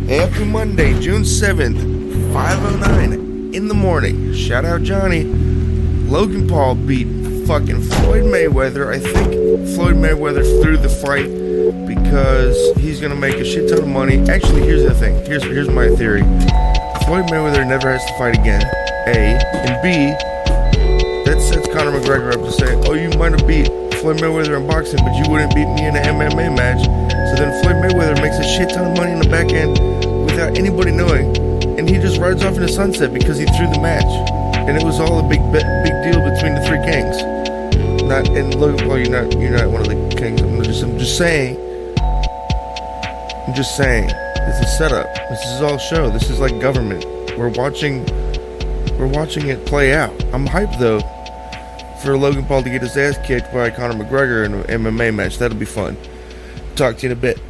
Happy Monday, June 7th, 5:09 in the morning. Shout out Johnny. Logan Paul beat fucking Floyd Mayweather. I think Floyd Mayweather threw the fight because he's gonna make a shit ton of money. Actually, here's the thing. Here's my theory. Floyd Mayweather never has to fight again. A. And B. That sets Conor McGregor up to say, oh, you might have beat Floyd Mayweather in boxing, but you wouldn't beat me in an MMA match. So then Floyd Mayweather makes a shit ton of money in the back end without anybody knowing, and he just rides off in the sunset because he threw the match, and it was all a big deal between the three kings. Not and look, well, you're not one of the kings. I'm just saying. It's a setup. This is all show. This is like government. We're watching it play out. I'm hyped though for Logan Paul to get his ass kicked by Conor McGregor in an MMA match. That'll be fun. Talk to you in a bit.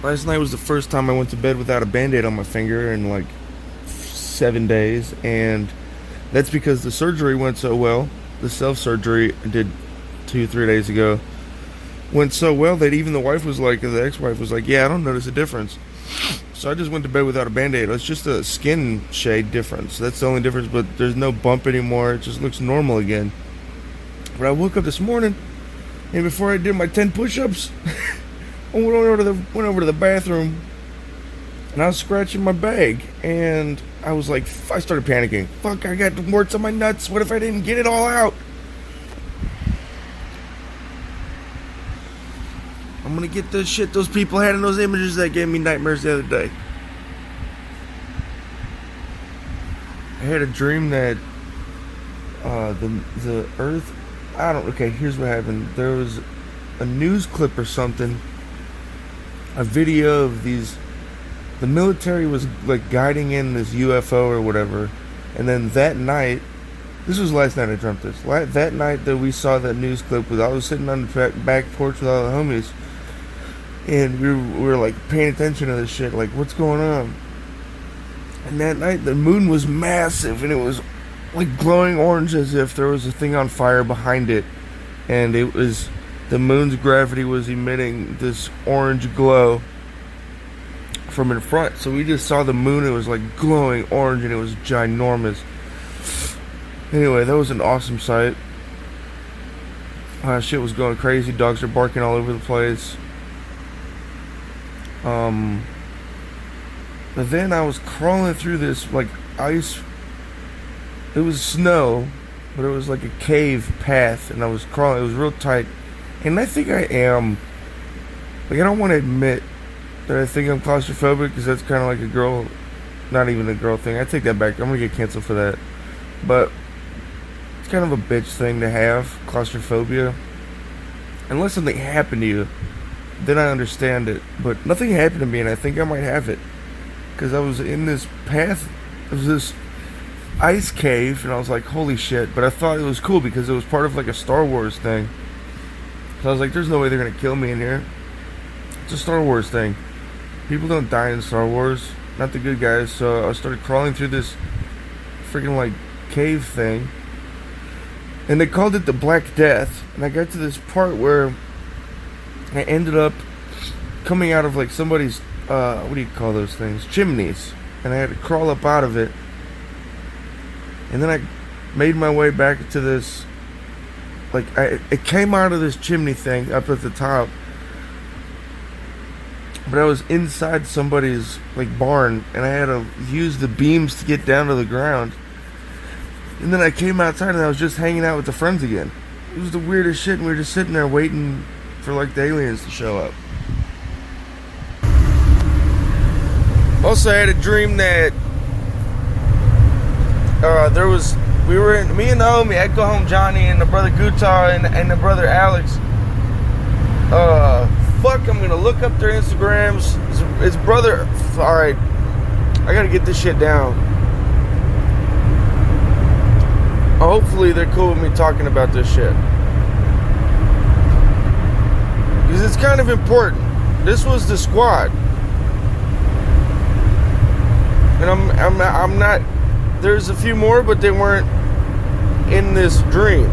Last night was the first time I went to bed without a band-aid on my finger in like 7 days, and that's because the surgery went so well. The self-surgery I did 2-3 days ago went so well that even the ex-wife was like, yeah, I don't notice a difference. So I just went to bed without a band-aid. It's just a skin shade difference. That's the only difference, but there's no bump anymore. It just looks normal again. But I woke up this morning, and before I did my 10 push-ups, I went over to the bathroom, and I was scratching my bag, and I was like, I started panicking. Fuck, I got warts on my nuts. What if I didn't get it all out? I'm gonna get the shit those people had in those images that gave me nightmares the other day. I had a dream that the earth, okay, here's what happened. There was a news clip or something, a video of the military was like guiding in this UFO or whatever, and then that night, this was last night I dreamt this, that night that we saw that news clip, I was sitting on the back porch with all the homies, and we were like paying attention to this shit, like what's going on. And that night the moon was massive, and it was like glowing orange as if there was a thing on fire behind it, and it was the moon's gravity was emitting this orange glow from in front. So we just saw the moon. It was like glowing orange, and it was ginormous. Anyway, that was an awesome sight. Shit was going crazy. Dogs are barking all over the place. But then I was crawling through this like ice. It was snow, but it was like a cave path, and I was crawling. It was real tight. And I think I am, like, I don't want to admit that I think I'm claustrophobic, because that's kind of like a girl, not even a girl thing. I take that back. I'm going to get canceled for that. But it's kind of a bitch thing to have, claustrophobia. Unless something happened to you, then I understand it. But nothing happened to me, and I think I might have it. Because I was in this path, it was this ice cave, and I was like, holy shit. But I thought it was cool because it was part of like a Star Wars thing. So I was like, there's no way they're going to kill me in here. It's a Star Wars thing. People don't die in Star Wars. Not the good guys. So I started crawling through this freaking like cave thing. And they called it the Black Death. And I got to this part where I ended up coming out of like somebody's, what do you call those things? Chimneys. And I had to crawl up out of it. And then I made my way back to this, like, it came out of this chimney thing up at the top, but I was inside somebody's, like, barn, and I had to use the beams to get down to the ground. And then I came outside, and I was just hanging out with the friends again. It was the weirdest shit, and we were just sitting there waiting for, like, the aliens to show up. Also, I had a dream that me and the homie Echo Home Johnny and the brother Guitar and the brother Alex. I'm gonna look up their Instagrams. His brother. All right, I gotta get this shit down. Hopefully they're cool with me talking about this shit, because it's kind of important. This was the squad, and I'm not. There's a few more, but they weren't in this dream.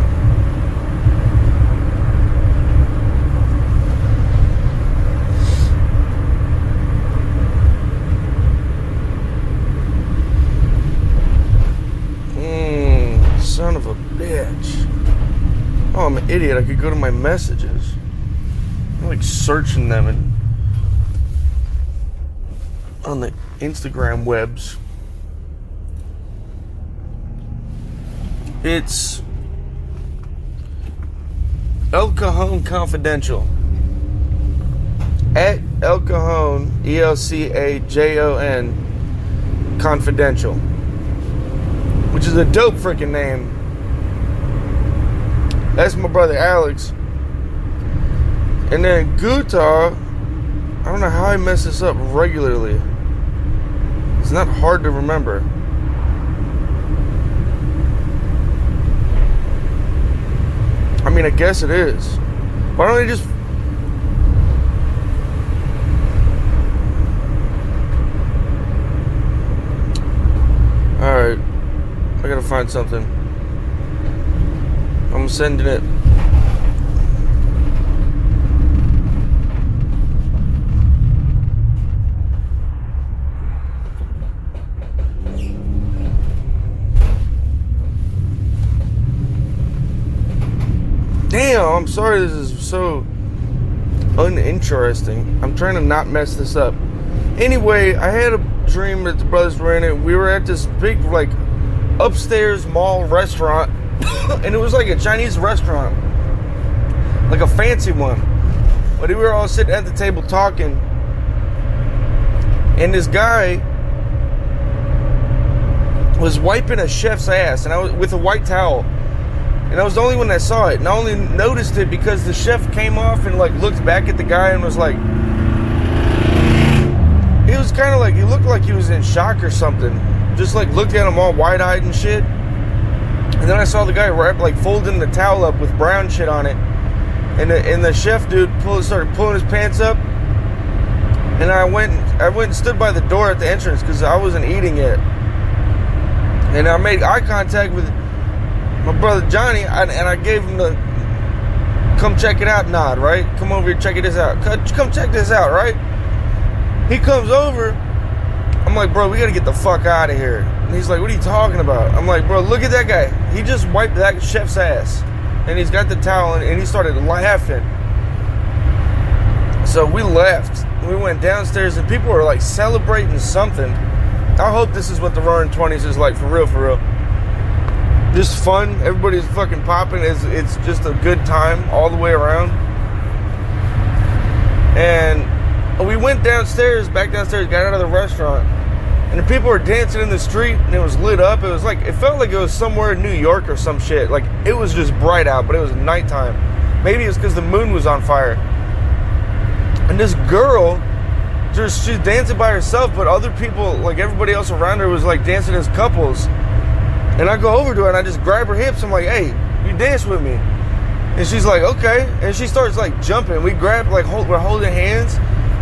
idiot. I could go to my messages. I'm like searching them on the Instagram webs. It's El Cajon Confidential. At El Cajon, ELCAJON Confidential. Which is a dope freaking name. That's my brother Alex. And then Guta, I don't know how I mess this up regularly. It's not hard to remember. I mean, I guess it is. Why don't I just... Alright. I gotta find something. I'm sending it. Damn, I'm sorry this is so uninteresting. I'm trying to not mess this up. Anyway, I had a dream that the brothers were in it. We were at this big, like, upstairs mall restaurant. And it was like a Chinese restaurant. Like a fancy one. But we were all sitting at the table talking. And this guy was wiping a chef's ass, and I was with a white towel. And I was the only one that saw it. And I only noticed it because the chef came off and like looked back at the guy and was like, it was kind of like, he looked like he was in shock or something. Just like looked at him all wide-eyed and shit. And then I saw the guy like folding the towel up with brown shit on it. And the chef dude started pulling his pants up. And I went and stood by the door at the entrance because I wasn't eating yet. And I made eye contact with my brother Johnny, and I gave him the come check it out nod, right? Come over here, check this out. Come check this out, right? He comes over. I'm like, bro, we gotta get the fuck out of here. And he's like, what are you talking about? I'm like, bro, look at that guy. He just wiped that chef's ass. And he's got the towel, and he started laughing. So we left. We went downstairs, and people were like celebrating something. I hope this is what the Roaring 20s is like, for real, for real. Just fun. Everybody's fucking popping. It's just a good time all the way around. And we went downstairs, back downstairs, got out of the restaurant, and the people were dancing in the street, and it was lit up. It was like, it felt like it was somewhere in New York or some shit. Like, it was just bright out, but it was nighttime. Maybe it was because the moon was on fire. And this girl, she's dancing by herself, but other people, like everybody else around her, was like dancing as couples. And I go over to her and I just grab her hips. I'm like, hey, you dance with me. And she's like, okay. And she starts like jumping. We grab, like, we're holding hands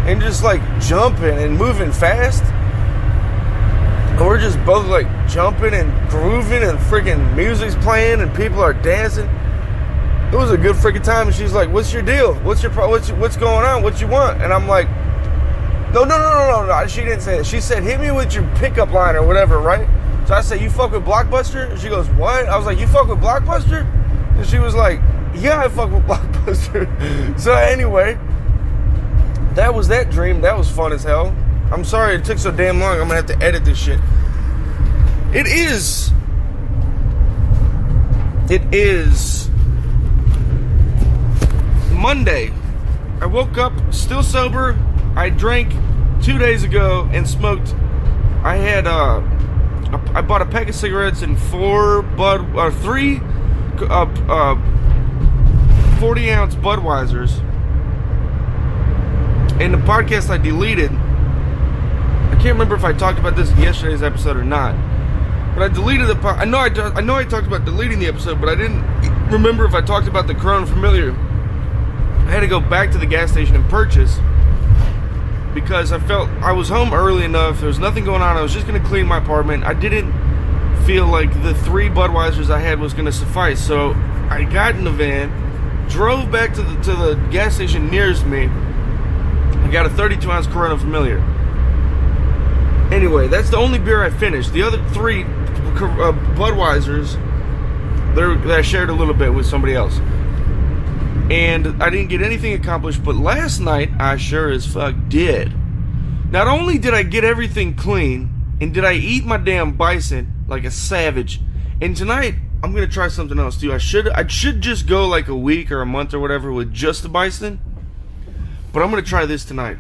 and just like jumping and moving fast. And we're just both like jumping and grooving, and freaking music's playing and people are dancing. It was a good freaking time. And she's like, what's your deal? What's going on? What you want? And I'm like, no. She didn't say that. She said, hit me with your pickup line or whatever, right? So I said, you fuck with Blockbuster? And she goes, what? I was like, you fuck with Blockbuster? And she was like, yeah, I fuck with Blockbuster. So anyway, that was that dream. That was fun as hell. I'm sorry it took so damn long. I'm going to have to edit this shit. It is Monday. I woke up still sober. I drank 2 days ago and smoked. I bought a pack of cigarettes and 3 40-ounce Budweisers. In the podcast I deleted, I can't remember if I talked about this in yesterday's episode or not, but I deleted the I know I talked about deleting the episode, but I didn't remember if I talked about the Corona Familiar. I had to go back to the gas station and purchase, because I felt I was home early enough. There was nothing going on. I was just going to clean my apartment. I didn't feel like the 3 Budweisers I had was going to suffice. So I got in the van, drove back to the gas station nearest me. I got a 32-ounce Corona Familiar. Anyway, that's the only beer I finished. The other 3 Budweisers, that I shared a little bit with somebody else. And I didn't get anything accomplished, but last night I sure as fuck did. Not only did I get everything clean, and did I eat my damn bison like a savage, and tonight I'm gonna try something else too. I should just go like a week or a month or whatever with just the bison, but I'm gonna try this tonight.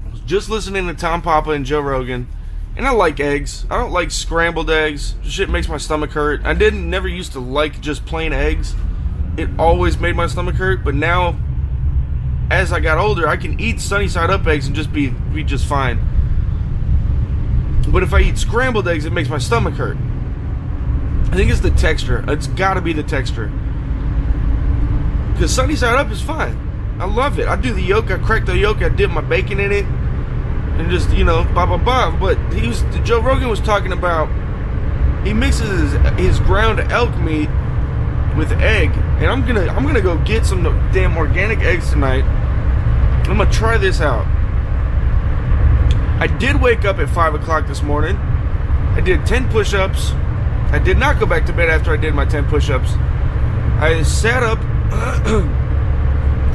I was just listening to Tom Papa and Joe Rogan, and I like eggs. I don't like scrambled eggs. Shit makes my stomach hurt. I never used to like just plain eggs. It always made my stomach hurt, but now, as I got older, I can eat sunny side up eggs and just be just fine. But if I eat scrambled eggs, it makes my stomach hurt. I think it's the texture. It's gotta be the texture. Because sunny side up is fine. I love it. I do the yolk, I crack the yolk, I dip my bacon in it, and just, blah, blah, blah. But Joe Rogan was talking about, he mixes his ground elk meat with egg, and I'm gonna go get some damn organic eggs tonight. I'm gonna try this out. I did wake up at 5 o'clock this morning. I did 10 push-ups. I did not go back to bed after I did my 10 push-ups. I sat up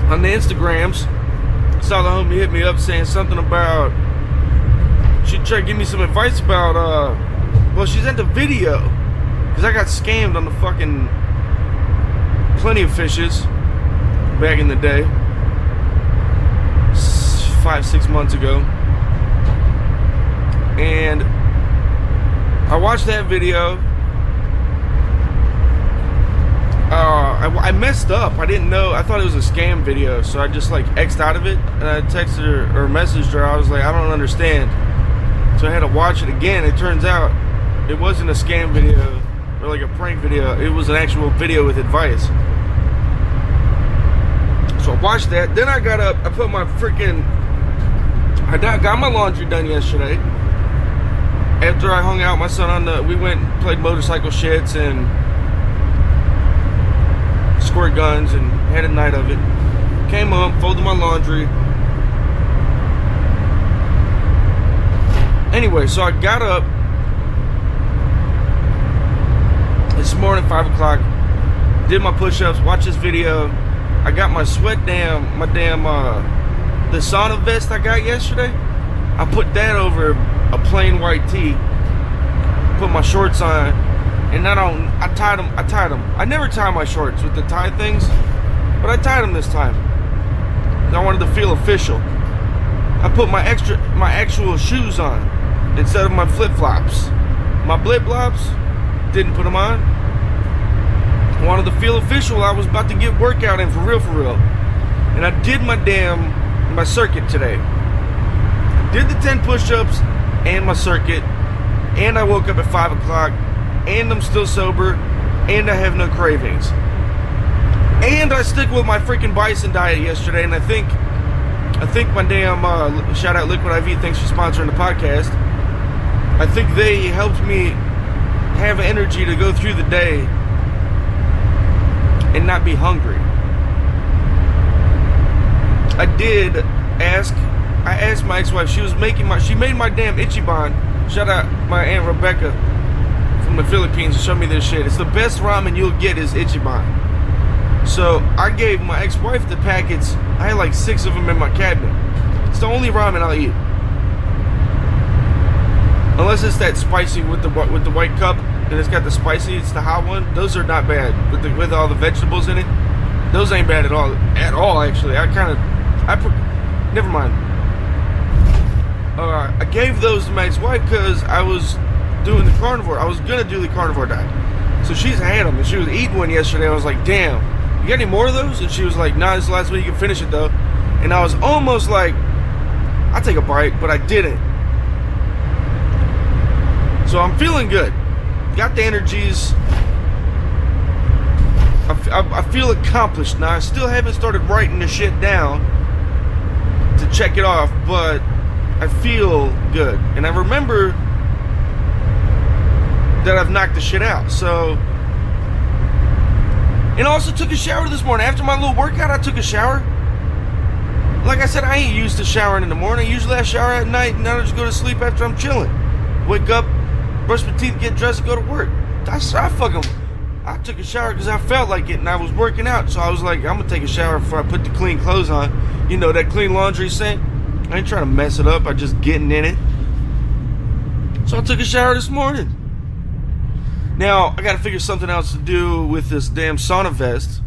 on the Instagrams. Saw the homie hit me up saying something about she'd try to give me some advice about well, she sent a video because I got scammed on the fucking Plenty of Fishes back in the day, 5-6 months ago, and I watched that video. I messed up. I didn't know. I thought it was a scam video, so I just X'd out of it, and I texted her or messaged her. I was like, I don't understand. So I had to watch it again. It turns out it wasn't a scam video or like a prank video. It was an actual video with advice. So I watched that. Then I got up. I put my freaking. I got my laundry done yesterday. After I hung out with my son we went and played motorcycle shits and squirt guns and had a night of it. Came home, folded my laundry. Anyway, so I got up this morning, 5 o'clock, did my push-ups, watched this video. I got my the sauna vest I got yesterday. I put that over a plain white tee, put my shorts on, and I tied them. I never tie my shorts with the tie things, but I tied them this time. I wanted to feel official. I put my actual shoes on instead of my flip-flops. My blip-flops, didn't put them on. I wanted to feel official. I was about to get workout in for real. And I did my circuit today. Did the 10 push-ups and my circuit, and I woke up at 5 o'clock, and I'm still sober, and I have no cravings. And I stick with my freaking bison diet yesterday, and I think my damn, shout out Liquid IV, thanks for sponsoring the podcast. I think they helped me have energy to go through the day and not be hungry. I asked my ex-wife, she made my damn Ichiban. Shout out my Aunt Rebecca from the Philippines to show me this shit. It's the best ramen you'll get is Ichiban. So I gave my ex-wife the packets. I had like 6 of them in my cabinet. It's the only ramen I'll eat. Unless it's that spicy with the white cup, and it's got the spicy, it's the hot one. Those are not bad with all the vegetables in it. Those ain't bad at all actually. Never mind. I gave those to my ex-wife because I was doing the carnivore. I was gonna do the carnivore diet, so she's had them, and she was eating one yesterday. I was like, damn, you got any more of those? And she was like, nah, this is the last one, you can finish it though. And I was almost like, I'll take a bite, but I didn't. So I'm feeling good. Got the energies. I feel accomplished now. I still haven't started writing the shit down to check it off, but I feel good. And I remember that I've knocked the shit out. So, and I also took a shower this morning. After my little workout, I took a shower. Like I said, I ain't used to showering in the morning. Usually I shower at night, and now I just go to sleep after I'm chilling. Wake up, brush my teeth, get dressed, and go to work. I took a shower because I felt like it and I was working out. So I was like, I'm going to take a shower before I put the clean clothes on. You know, that clean laundry scent. I ain't trying to mess it up. I'm just getting in it. So I took a shower this morning. Now, I got to figure something else to do with this damn sauna vest.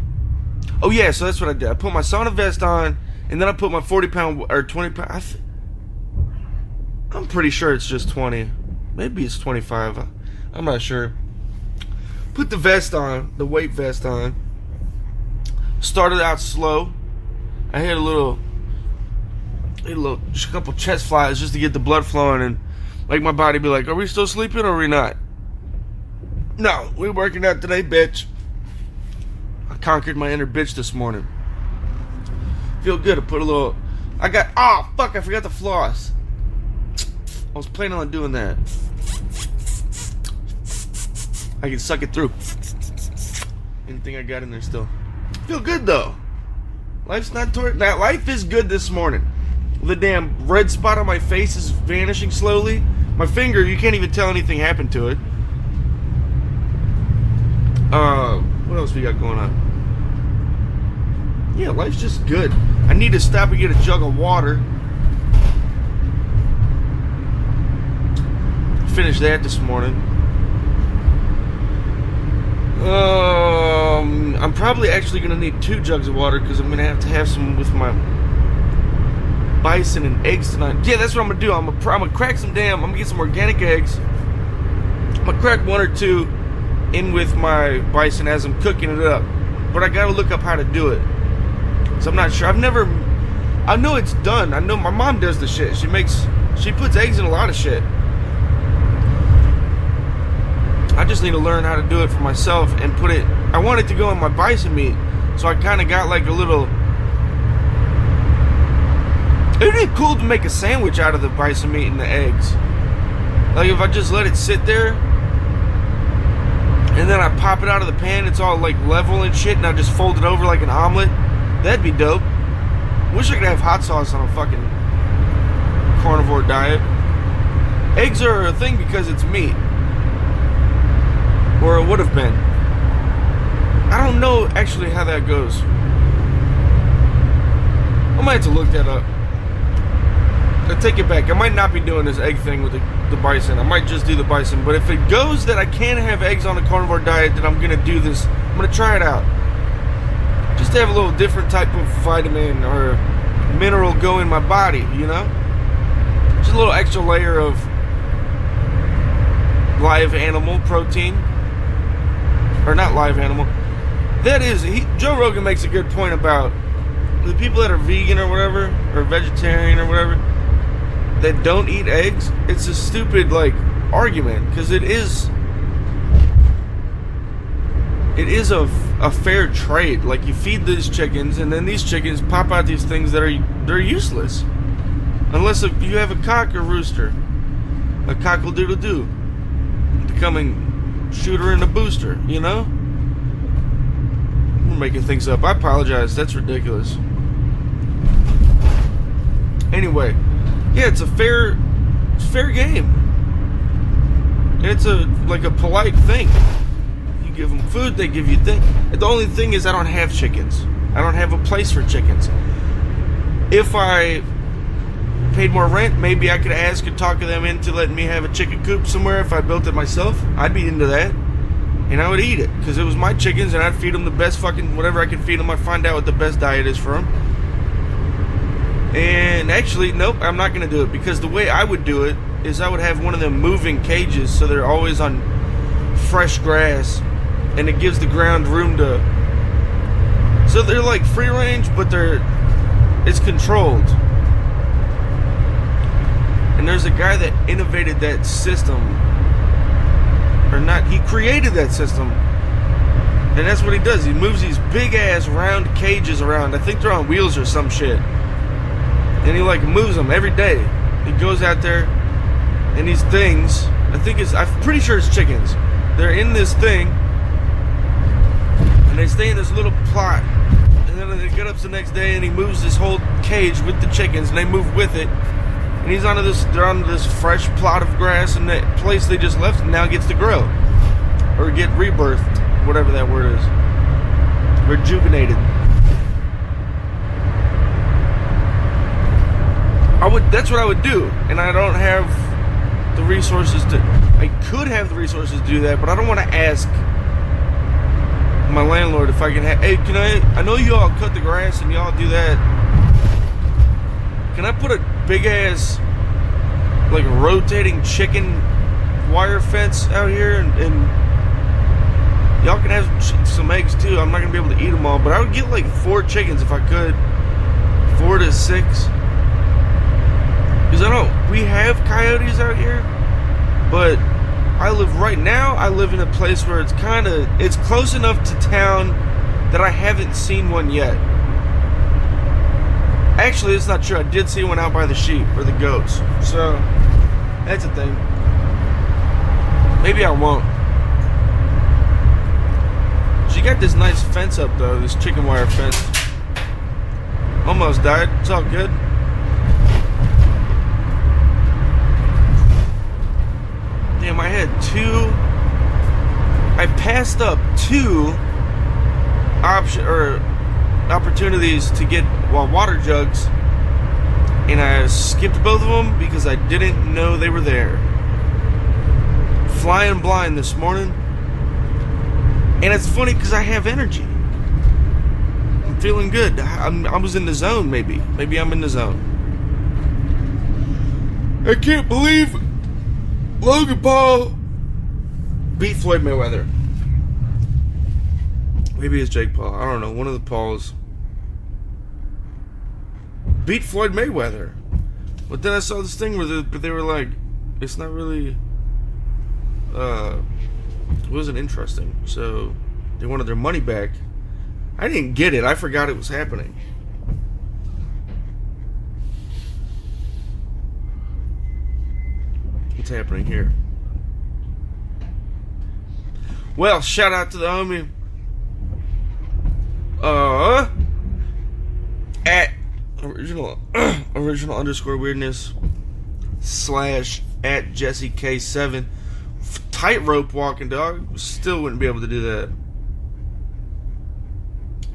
Oh, yeah, so that's what I did. I put my sauna vest on, and then I put my 40-pound or 20-pound. I'm pretty sure it's just 20. Maybe it's 25. I'm not sure. Put the vest on, the weight vest on. Started out slow. I had just a couple chest flies just to get the blood flowing and like my body be like, are we still sleeping or are we not? No, we working out today, bitch. I conquered my inner bitch this morning. Feel good. I put a little. Oh fuck! I forgot the floss. I was planning on doing that. I can suck it through. Anything I got in there still. Feel good though. Life's not now. Life is good this morning. The damn red spot on my face is vanishing slowly. My finger, you can't even tell anything happened to it. What else we got going on? Yeah, life's just good. I need to stop and get a jug of water. Finished that this morning. I'm probably actually going to need 2 jugs of water because I'm going to have some with my bison and eggs tonight. Yeah, that's what I'm going to do. I'm going to crack I'm going to get some organic eggs. I'm going to crack 1 or 2 in with my bison as I'm cooking it up. But I got to look up how to do it. So I'm not sure. I know it's done. I know my mom does the shit. She puts eggs in a lot of shit. I just need to learn how to do it for myself and put it. I want it to go in my bison meat, so I kind of got like a little. It'd be cool to make a sandwich out of the bison meat and the eggs. Like if I just let it sit there, and then I pop it out of the pan, it's all like level and shit, and I just fold it over like an omelet. That'd be dope. Wish I could have hot sauce on a fucking carnivore diet. Eggs are a thing because it's meat. Or it would have been. I don't know actually how that goes. I might have to look that up. I take it back. I might not be doing this egg thing with the bison. I might just do the bison. But if it goes that I can't have eggs on a carnivore diet, then I'm going to do this. I'm going to try it out. Just to have a little different type of vitamin or mineral go in my body, you know? Just a little extra layer of live animal protein. Or not live animal. That is, Joe Rogan makes a good point about the people that are vegan or whatever, or vegetarian or whatever, that don't eat eggs. It's a stupid, like, argument, because it is a fair trade. Like, you feed these chickens, and then these chickens pop out these things that they're useless. Unless you have a cock or rooster. A cockle-doodle-doo. Becoming shooter and a booster, you know? I'm making things up. I apologize. That's ridiculous. Anyway, yeah, it's fair game. And it's like a polite thing. You give them food, they give you things. The only thing is I don't have chickens. I don't have a place for chickens. If I paid more rent, maybe I could ask and talk to them into letting me have a chicken coop somewhere if I built it myself. I'd be into that. And I would eat it, because it was my chickens, and I'd feed them the best fucking, whatever I could feed them, I'd find out what the best diet is for them. And actually, nope, I'm not going to do it, because the way I would do it is I would have one of them moving cages, so they're always on fresh grass, and it gives the ground room to, so they're like free range, but it's controlled. And there's a guy that innovated that system. Or not, he created that system. And that's what he does. He moves these big ass round cages around. I think they're on wheels or some shit. And he like moves them every day. He goes out there and these things, I'm pretty sure it's chickens. They're in this thing and they stay in this little plot. And then they get up the next day and he moves this whole cage with the chickens and they move with it. And they're on this fresh plot of grass, and that place they just left now gets to grow. Or get rebirthed, whatever that word is. Rejuvenated. That's what I would do, and I don't have the resources to. I could have the resources to do that, but I don't want to ask my landlord if I can have. Hey, can I know you all cut the grass and y'all do that. Can I put a big ass, like, rotating chicken wire fence out here, and y'all can have some eggs too? I'm not gonna be able to eat them all, but I would get like 4 chickens if I could, 4 to 6. Because we have coyotes out here, but I live in a place where it's close enough to town that I haven't seen one yet. Actually, it's not true. I did see one out by the sheep, or the goats. So, that's a thing. Maybe I won't. She got this nice fence up, though, this chicken wire fence. Almost died. It's all good. Damn, I passed up 2 opportunities to get water jugs, and I skipped both of them because I didn't know they were there. Flying blind this morning, and it's funny because I have energy. I'm feeling good. I was in the zone. Maybe I'm in the zone. I can't believe Logan Paul beat Floyd Mayweather. Maybe it's Jake Paul. I don't know. One of the Pauls beat Floyd Mayweather. But then I saw this thing where they were like, it's not really, it wasn't interesting. So they wanted their money back. I didn't get it. I forgot it was happening. What's happening here? Well, shout out to the homie. At original underscore weirdness / at Jesse K7. Tightrope walking, dog. Still wouldn't be able to do that.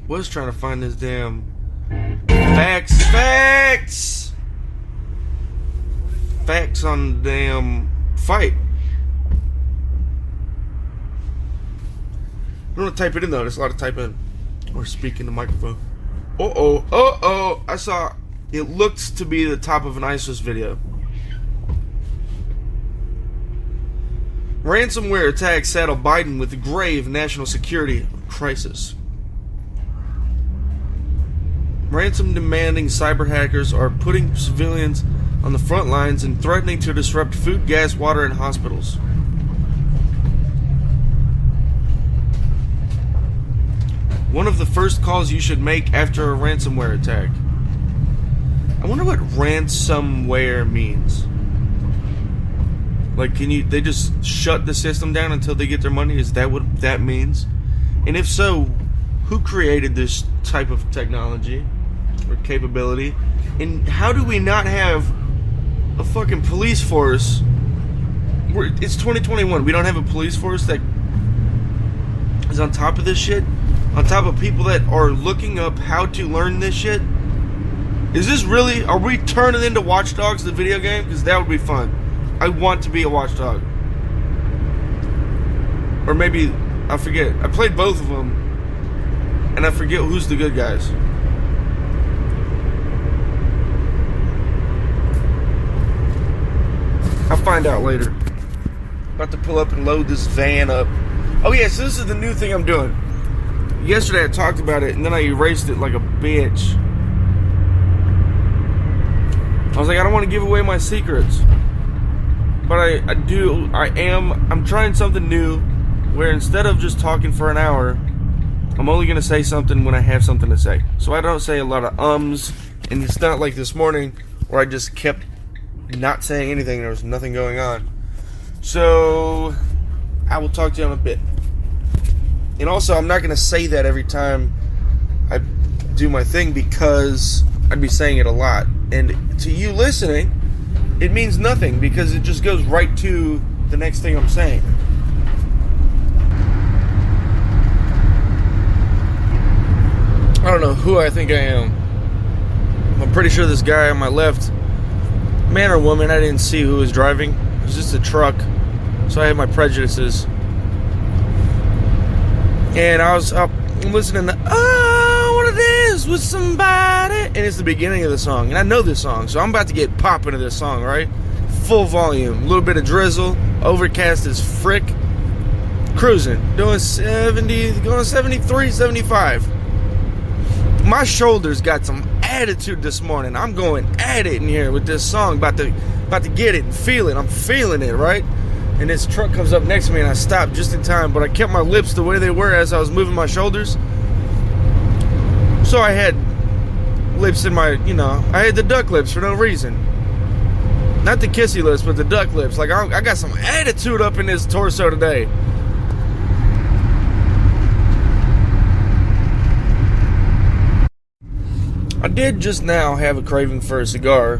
Was trying to find this damn facts on the damn fight. I don't want to type it in though. There's a lot of typing or speaking the microphone. I saw it looked to be the top of an ISIS video. Ransomware attack saddle Biden with grave national security crisis. Ransom demanding cyber hackers are putting civilians on the front lines and threatening to disrupt food, gas, water, and hospitals. One of the first calls you should make after a ransomware attack. I wonder what ransomware means. Like, they just shut the system down until they get their money? Is that what that means? And if so, who created this type of technology or capability? And how do we not have a fucking police force? It's 2021. We don't have a police force that is on top of this shit? On top of people that are looking up how to learn this shit? Is this really... Are we turning into Watch Dogs, the video game? Because that would be fun. I want to be a watchdog. Or maybe... I forget. I played both of them. And I forget who's the good guys. I'll find out later. About to pull up and load this van up. Oh yeah, so this is the new thing I'm doing. Yesterday I talked about it and then I erased it like a bitch. I was like, I don't want to give away my secrets. But I'm trying something new where instead of just talking for an hour, I'm only going to say something when I have something to say. So I don't say a lot of ums, and it's not like this morning where I just kept not saying anything. There was nothing going on. So I will talk to you in a bit. And also, I'm not going to say that every time I do my thing because I'd be saying it a lot. And to you listening, it means nothing because it just goes right to the next thing I'm saying. I don't know who I think I am. I'm pretty sure this guy on my left, man or woman, I didn't see who was driving. It was just a truck, so I had my prejudices. And I was up listening to "Oh, What It Is with Somebody," and it's the beginning of the song, and I know this song, so I'm about to get popping to this song, right? Full volume, a little bit of drizzle, overcast as frick, cruising, doing 70, going 73, 75. My shoulders got some attitude this morning. I'm going at it in here with this song, about to get it and feel it. I'm feeling it, right? And this truck comes up next to me, and I stopped just in time, but I kept my lips the way they were as I was moving my shoulders. So I had lips in my, I had the duck lips for no reason. Not the kissy lips, but the duck lips. Like, I got some attitude up in this torso today. I did just now have a craving for a cigar. I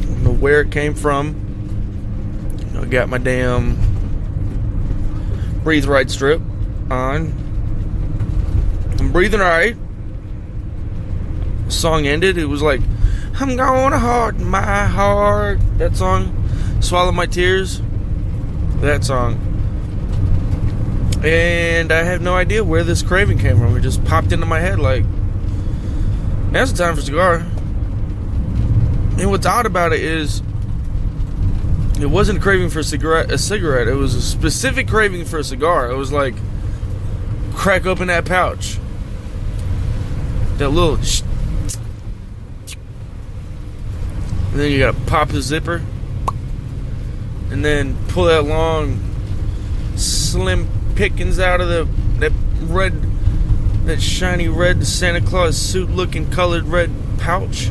don't know where it came from. I got my damn Breathe Right strip on. I'm breathing right. The song ended. It was like, I'm gonna harden my heart. That song. Swallow My Tears. That song. And I have no idea where this craving came from. It just popped into my head like, now's the time for a cigar. And what's odd about it is, it wasn't a craving for a cigarette. It was a specific craving for a cigar. It was like, crack open that pouch. That little... And then you gotta pop the zipper. And then pull that long, slim pickings out of that shiny red Santa Claus suit looking colored red pouch.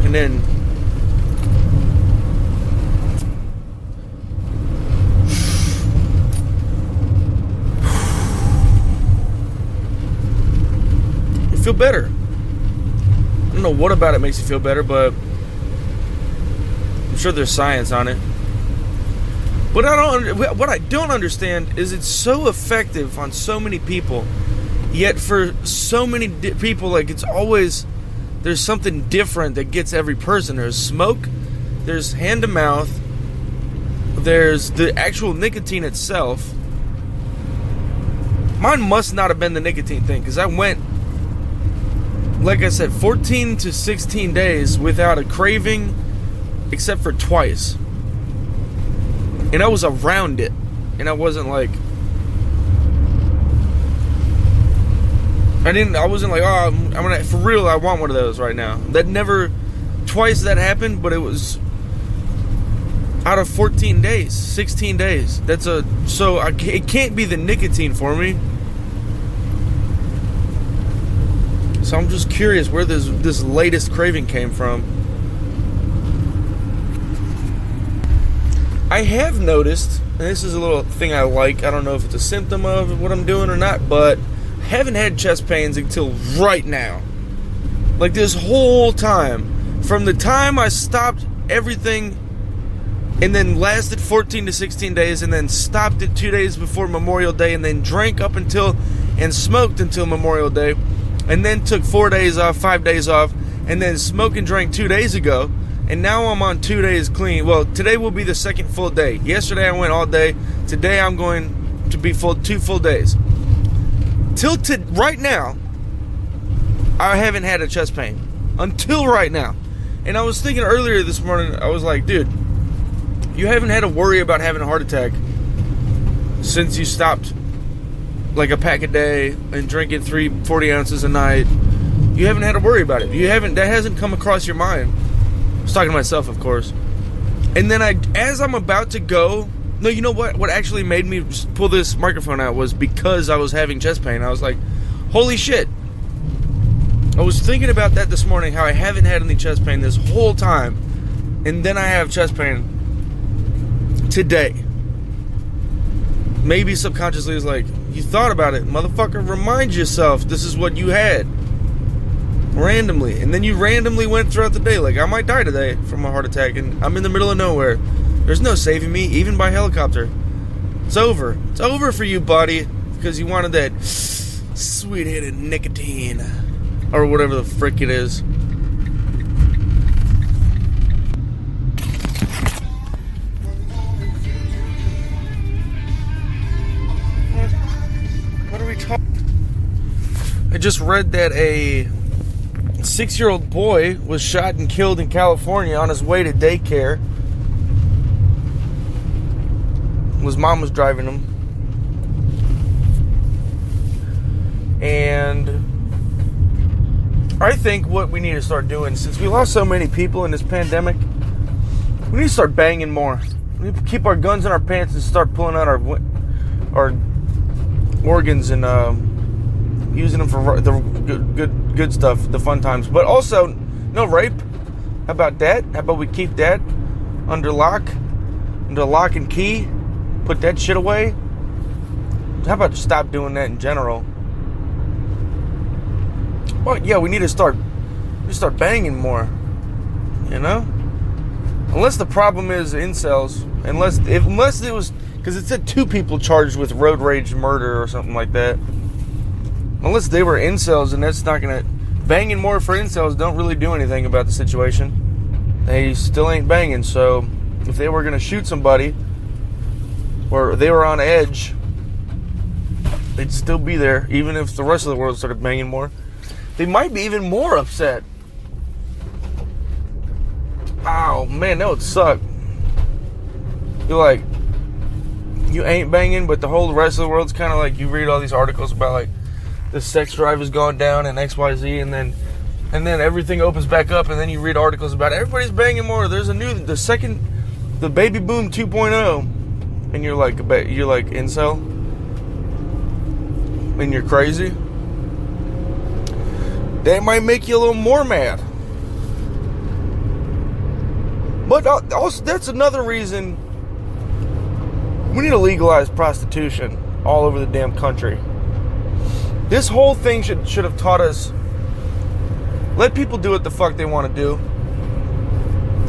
And then you feel better. I don't know what about it makes you feel better, but I'm sure there's science on it. What I don't understand is it's so effective on so many people, yet for so many people, like, it's always, there's something different that gets every person. There's smoke, there's hand to mouth, there's the actual nicotine itself. Mine must not have been the nicotine thing, because I went, like I said, 14 to 16 days without a craving, except for twice. And I was around it. And I wasn't like... I wasn't like, oh, I'm gonna... For real, I want one of those right now. That never... Twice that happened, but it was... Out of 14 days. 16 days. That's a... So, it can't be the nicotine for me. So I'm just curious where this latest craving came from. I have noticed, and this is a little thing I like, I don't know if it's a symptom of what I'm doing or not, but I haven't had chest pains until right now. Like, this whole time. From the time I stopped everything, and then lasted 14 to 16 days, and then stopped it 2 days before Memorial Day, and then drank up until, and smoked until Memorial Day, and then took 4 days off, 5 days off, and then smoked and drank 2 days ago. And now I'm on 2 days clean. Well, today will be the second full day. Yesterday I went all day. Today I'm going to be 2 full days. Right now, I haven't had a chest pain. Until right now. And I was thinking earlier this morning, I was like, dude, you haven't had to worry about having a heart attack since you stopped like a pack a day and drinking 40 ounces a night. You haven't had to worry about it. That hasn't come across your mind. I was talking to myself, of course. And then as I'm about to go, no, you know what? What actually made me pull this microphone out was because I was having chest pain. I was like, holy shit. I was thinking about that this morning, how I haven't had any chest pain this whole time. And then I have chest pain today. Maybe subconsciously it's like, you thought about it, motherfucker, remind yourself this is what you had. Randomly. And then you randomly went throughout the day. Like, I might die today from a heart attack, and I'm in the middle of nowhere. There's no saving me, even by helicopter. It's over. It's over for you, buddy. because you wanted that sweet-headed nicotine, or whatever the frick it is. What are we talking? I just read that a 6-year-old boy was shot and killed in California on his way to daycare. His mom was driving him. And I think what we need to start doing, since we lost so many people in this pandemic, we need to start banging more. We need to keep our guns in our pants and start pulling out our organs and using them for the good stuff, the fun times. But also, no rape. How about that? How about we keep that under lock and key? Put that shit away. How about stop doing that in general? Well, yeah, we need to start banging more. You know? Unless the problem is incels. Unless it was, because it said 2 people charged with road rage murder or something like that. Unless they were incels, and that's not gonna... Banging more for incels don't really do anything about the situation. They still ain't banging, so if they were gonna shoot somebody, or they were on edge, they'd still be there, even if the rest of the world started banging more. They might be even more upset. Oh, man, that would suck. You're like, you ain't banging, but the whole rest of the world's kind of like, you read all these articles about, like, the sex drive has gone down and XYZ, and then everything opens back up, and then you read articles about everybody's banging more. There's the baby boom 2.0, and you're like incel, and you're crazy. That might make you a little more mad. But also, that's another reason we need to legalize prostitution all over the damn country. This whole thing should have taught us, let people do what the fuck they want to do.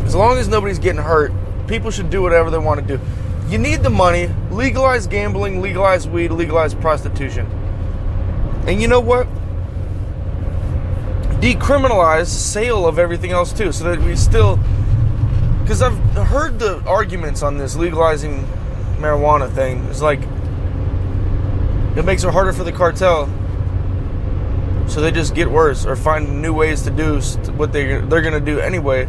As long as nobody's getting hurt, people should do whatever they want to do. You need the money. Legalize gambling, legalize weed, legalize prostitution. And you know what? Decriminalize sale of everything else too, so that we still... Because I've heard the arguments on this legalizing marijuana thing. It's like, it makes it harder for the cartel, so they just get worse or find new ways to do what they're going to do anyway.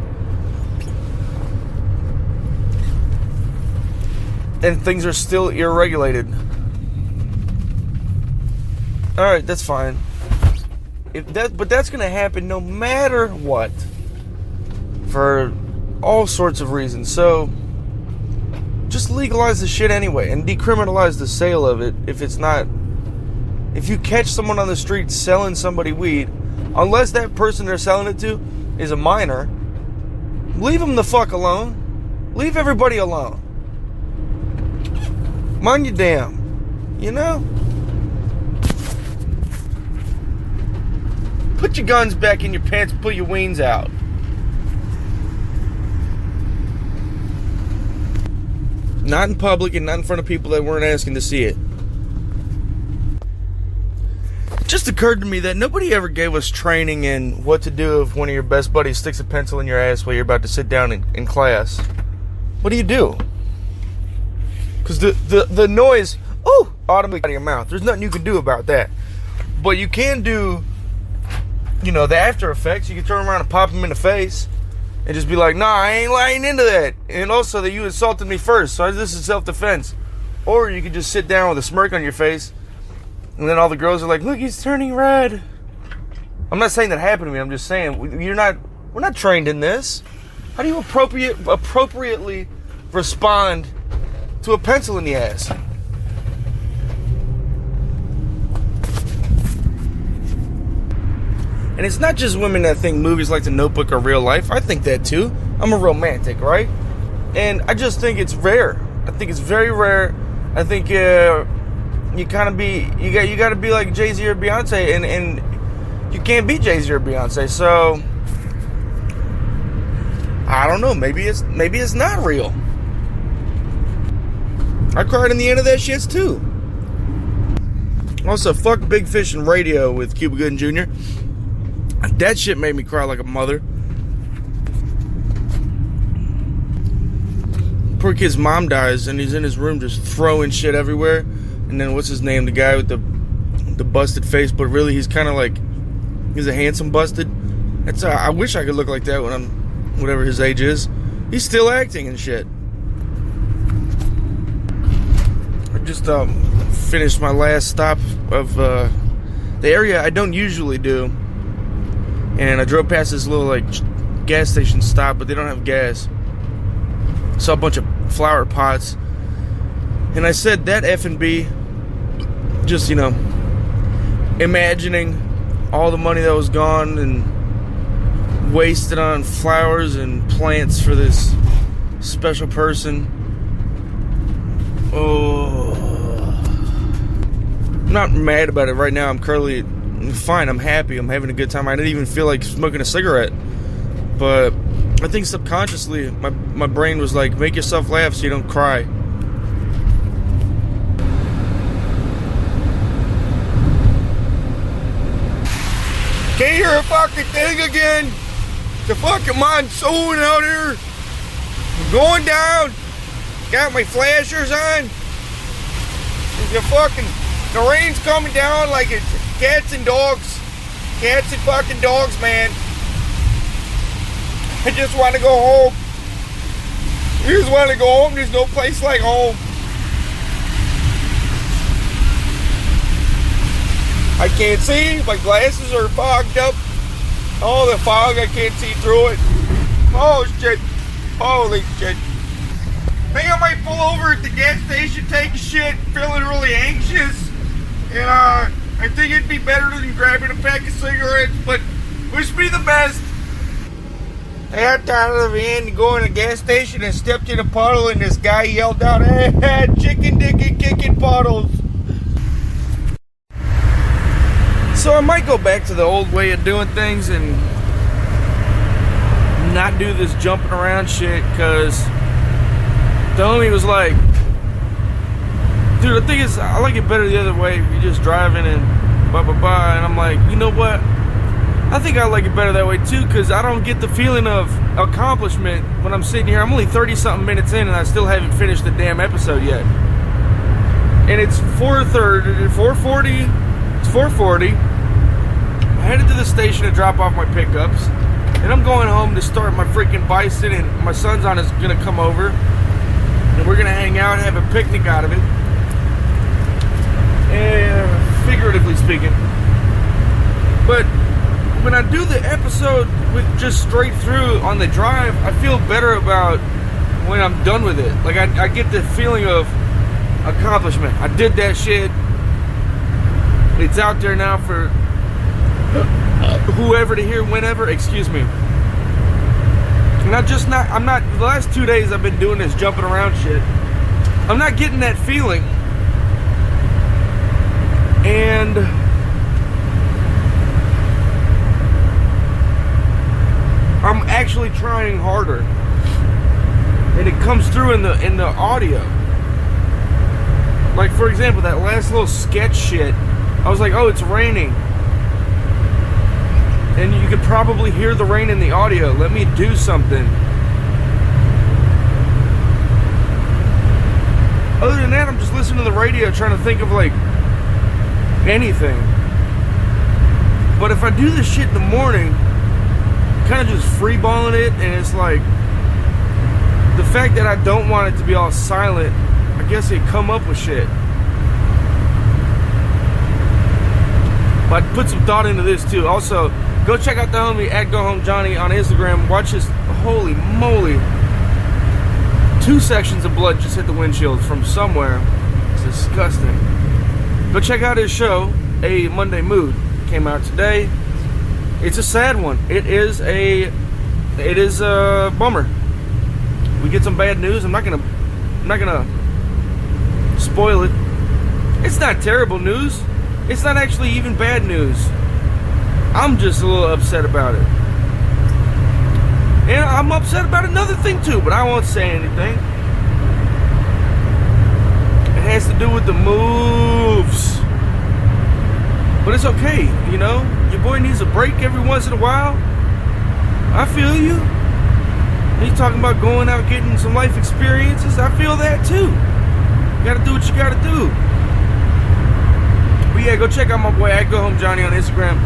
And things are still irregulated. Alright, that's fine. But that's going to happen no matter what, for all sorts of reasons. So just legalize the shit anyway and decriminalize the sale of it. If you catch someone on the street selling somebody weed, unless that person they're selling it to is a minor, leave them the fuck alone. Leave everybody alone. Mind your damn, you know? Put your guns back in your pants, pull your wings out. Not in public and not in front of people that weren't asking to see it. It just occurred to me that nobody ever gave us training in what to do if one of your best buddies sticks a pencil in your ass while you're about to sit down in class. What do you do? Because the noise, automatically out of your mouth. There's nothing you can do about that. But you can do, the after effects. You can turn around and pop him in the face and just be like, nah, I ain't lying into that. And also that you insulted me first, so this is self-defense. Or you could just sit down with a smirk on your face, and then all the girls are like, look, he's turning red. I'm not saying that happened to me. I'm just saying, we're not trained in this. How do you appropriately respond to a pencil in the ass? And it's not just women that think movies like The Notebook are real life. I think that too. I'm a romantic, right? And I just think it's rare. I think it's very rare. I think you got to be like Jay-Z or Beyonce, and you can't be Jay-Z or Beyonce. So I don't know. Maybe it's not real. I cried in the end of that shit too. Also, fuck Big Fish and Radio with Cuba Gooding Jr. That shit made me cry like a mother. Poor kid's mom dies, and he's in his room just throwing shit everywhere. And then what's his name? The guy with the busted face, but really he's kind of like, he's a handsome busted. That's I wish I could look like that when I'm whatever his age is. He's still acting and shit. I just finished my last stop of the area I don't usually do, and I drove past this little like gas station stop, but they don't have gas. Saw a bunch of flower pots, and I said that F&B, just, you know, imagining all the money that was gone and wasted on flowers and plants for this special person. Oh, I'm not mad about it right now. I'm currently fine. I'm happy. I'm having a good time. I didn't even feel like smoking a cigarette, but I think subconsciously my brain was like, make yourself laugh so you don't cry. Can't hear a fucking thing again. The fucking monsoon out here. I'm going down. Got my flashers on. The rain's coming down like it's cats and dogs. Cats and fucking dogs, man. I just want to go home. I just want to go home. There's no place like home. I can't see. My glasses are fogged up. Oh, the fog. I can't see through it. Oh, shit. Holy shit. I think I might pull over at the gas station, take a shit, feeling really anxious. And I think it'd be better than grabbing a pack of cigarettes, but wish me the best. I got out of the van to go in a gas station and stepped in a puddle, and this guy yelled out, "Hey, chicken dick and kicking puddles." So I might go back to the old way of doing things and not do this jumping around shit, because the homie was like, dude, the thing is, I like it better the other way. You're just driving and blah, blah, blah. And I'm like, you know what? I think I like it better that way too, because I don't get the feeling of accomplishment when I'm sitting here. I'm only 30-something minutes in and I still haven't finished the damn episode yet. And it's 4:40. It's 4:40. I headed to the station to drop off my pickups. And I'm going home to start my freaking bison, and my son's on is going to come over. And we're going to hang out and have a picnic out of it. Figuratively speaking. But when I do the episode with just straight through on the drive, I feel better about when I'm done with it. Like I get the feeling of accomplishment. I did that shit. It's out there now for whoever to hear whenever. Excuse me. And I'm not, the last 2 days I've been doing this jumping around shit. I'm not getting that feeling. And I'm actually trying harder, and it comes through in the audio. Like, for example, that last little sketch shit, I was like, oh, it's raining, and you could probably hear the rain in the audio. Let me do something. Other than that, I'm just listening to the radio trying to think of like anything. But if I do this shit in the morning, kind of just freeballing it, and it's like the fact that I don't want it to be all silent, I guess it come up with shit. But I put some thought into this too. Also, go check out the homie at Go Home Johnny on Instagram. Watch his, holy moly, 2 sections of blood just hit the windshield from somewhere. It's disgusting. Go check out his show, A Monday Mood. Came out today. It's a sad one. It is a bummer. We get some bad news. I'm not gonna spoil it. It's not terrible news. It's not actually even bad news. I'm just a little upset about it. And I'm upset about another thing too, but I won't say anything. It has to do with the moves. But it's okay, you know? Your boy needs a break every once in a while. I feel you. He's talking about going out getting some life experiences. I feel that too. You gotta do what you gotta do. But yeah, go check out my boy at Go Home Johnny on Instagram.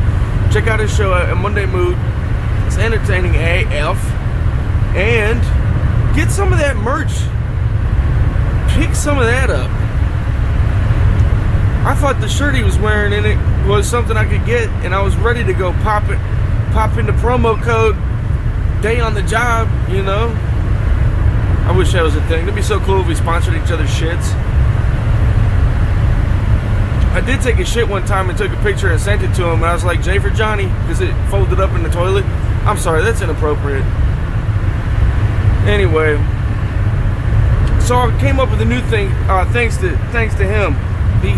Check out his show at Monday Mood. It's entertaining AF. And get some of that merch. Pick some of that up. I thought the shirt he was wearing in it was something I could get, and I was ready to go pop in the promo code day on the job, you know. I wish that was a thing. It'd be so cool if we sponsored each other's shits. I did take a shit one time and took a picture and sent it to him, and I was like, J for Johnny, because it folded up in the toilet. I'm sorry, that's inappropriate. Anyway, so I came up with a new thing thanks to him. He